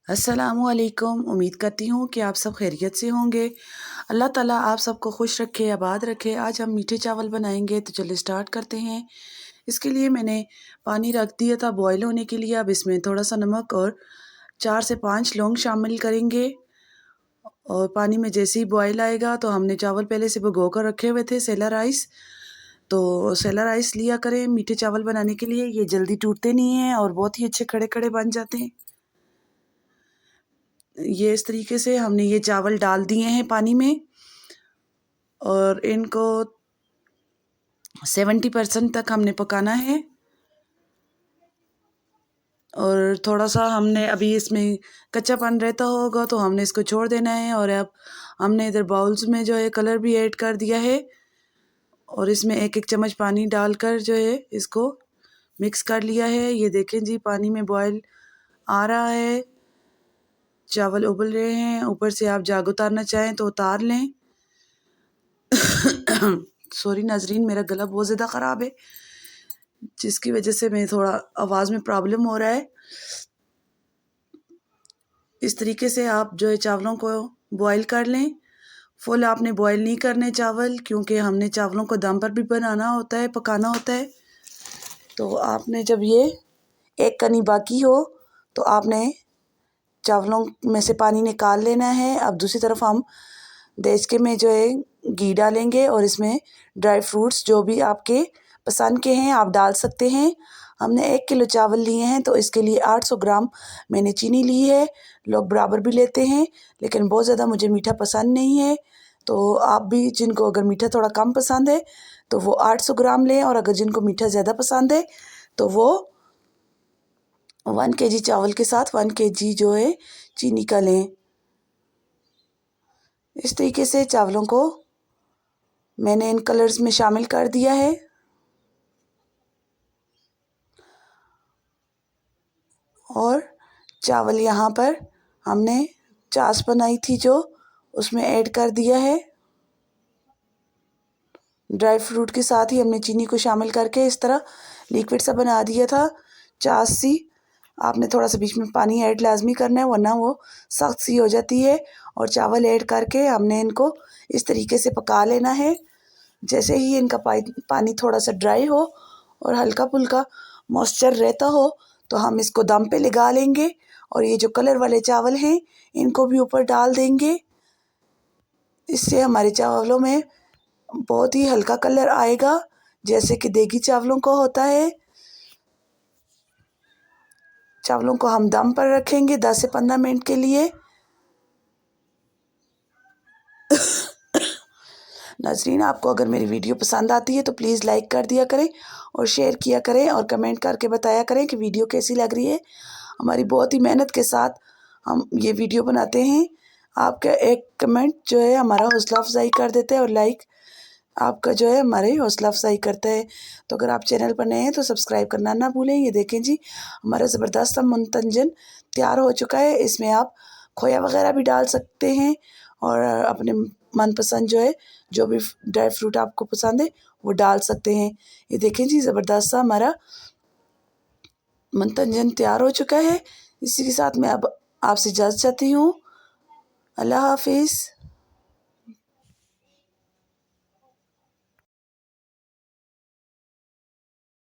अस्सलामुअलैकुम। उम्मीद करती हूँ कि आप सब खैरियत से होंगे। अल्लाह ताला आप सबको खुश रखे, आबाद रखे। आज हम मीठे चावल बनाएंगे, तो चलिए स्टार्ट करते हैं। इसके लिए मैंने पानी रख दिया था बॉयल होने के लिए। अब इसमें थोड़ा सा नमक और 4 से 5 लौंग शामिल करेंगे। और पानी में जैसे ही बॉयल आएगा तो हमने चावल पहले से भिगो कर रखे हुए थे, सेला राइस। तो सेला राइस लिया करें मीठे चावल बनाने के लिए, ये जल्दी टूटते नहीं हैं और बहुत ही अच्छे खड़े खड़े बन जाते हैं। ये इस तरीके से हमने ये चावल डाल दिए हैं पानी में और इनको 70% तक हमने पकाना है। और थोड़ा सा हमने अभी इसमें कच्चापन रहता होगा तो हमने इसको छोड़ देना है। और अब हमने इधर बाउल्स में जो है कलर भी ऐड कर दिया है और इसमें 1-1 चम्मच पानी डालकर जो है इसको मिक्स कर लिया है। ये देखें जी, पानी में बॉयल आ रहा है, चावल उबल रहे हैं। ऊपर से आप जाग उतारना चाहें तो उतार लें। सॉरी नाजरीन, मेरा गला बहुत ज़्यादा ख़राब है, जिसकी वजह से मैं थोड़ा आवाज़ में प्रॉब्लम हो रहा है। इस तरीके से आप जो है चावलों को बॉईल कर लें। फुल आपने बॉईल नहीं करने चावल, क्योंकि हमने चावलों को दम पर भी बनाना होता है, पकाना होता है। तो आपने जब ये एक कनी बाकी हो तो आपने चावलों में से पानी निकाल लेना है। अब दूसरी तरफ हम देचके में जो है घी डालेंगे और इसमें ड्राई फ्रूट्स जो भी आपके पसंद के हैं आप डाल सकते हैं। हमने 1 किलो चावल लिए हैं तो इसके लिए 800 ग्राम मैंने चीनी ली है। लोग बराबर भी लेते हैं, लेकिन बहुत ज़्यादा मुझे मीठा पसंद नहीं है। तो आप भी, जिनको अगर मीठा थोड़ा कम पसंद है तो वो 800 ग्राम लें, और अगर जिनको मीठा ज़्यादा पसंद है तो वो 1 kg चावल के साथ 1 kg जो है चीनी का लें। इस तरीके से चावलों को मैंने इन कलर्स में शामिल कर दिया है। और चावल यहाँ पर हमने चाश बनाई थी जो, उसमें ऐड कर दिया है। ड्राई फ्रूट के साथ ही हमने चीनी को शामिल करके इस तरह लिक्विड सा बना दिया था, चाश सी। आपने थोड़ा सा बीच में पानी ऐड लाजमी करना है, वरना वो सख्त सी हो जाती है। और चावल ऐड करके हमने इनको इस तरीके से पका लेना है। जैसे ही इनका पानी थोड़ा सा ड्राई हो और हल्का फुल्का मॉइस्चर रहता हो तो हम इसको दम पे लगा लेंगे। और ये जो कलर वाले चावल हैं इनको भी ऊपर डाल देंगे। इससे हमारे चावलों में बहुत ही हल्का कलर आएगा, जैसे कि देगी चावलों को होता है। चावलों को हम दम पर रखेंगे 10 से 15 मिनट के लिए। नाज़रीन, आपको अगर मेरी वीडियो पसंद आती है तो प्लीज़ लाइक कर दिया करें और शेयर किया करें और कमेंट करके बताया करें कि वीडियो कैसी लग रही है। हमारी बहुत ही मेहनत के साथ हम ये वीडियो बनाते हैं। आपका एक कमेंट जो है हमारा हौसला अफजाई कर देता है, और लाइक आपका जो है हमारे हौसला अफजाई करता है। तो अगर आप चैनल पर नए हैं तो सब्सक्राइब करना ना भूलें। ये देखें जी, हमारा ज़बरदस्त सा मुंतजन तैयार हो चुका है। इसमें आप खोया वगैरह भी डाल सकते हैं और अपने मनपसंद जो है, जो भी ड्राई फ्रूट आपको पसंद है वो डाल सकते हैं। ये देखें जी, ज़बरदस्त सा हमारा मुंतजन तैयार हो चुका है। इसी के साथ मैं अब आपसे इजाज़त चाहती हूँ। अल्लाह हाफिज़।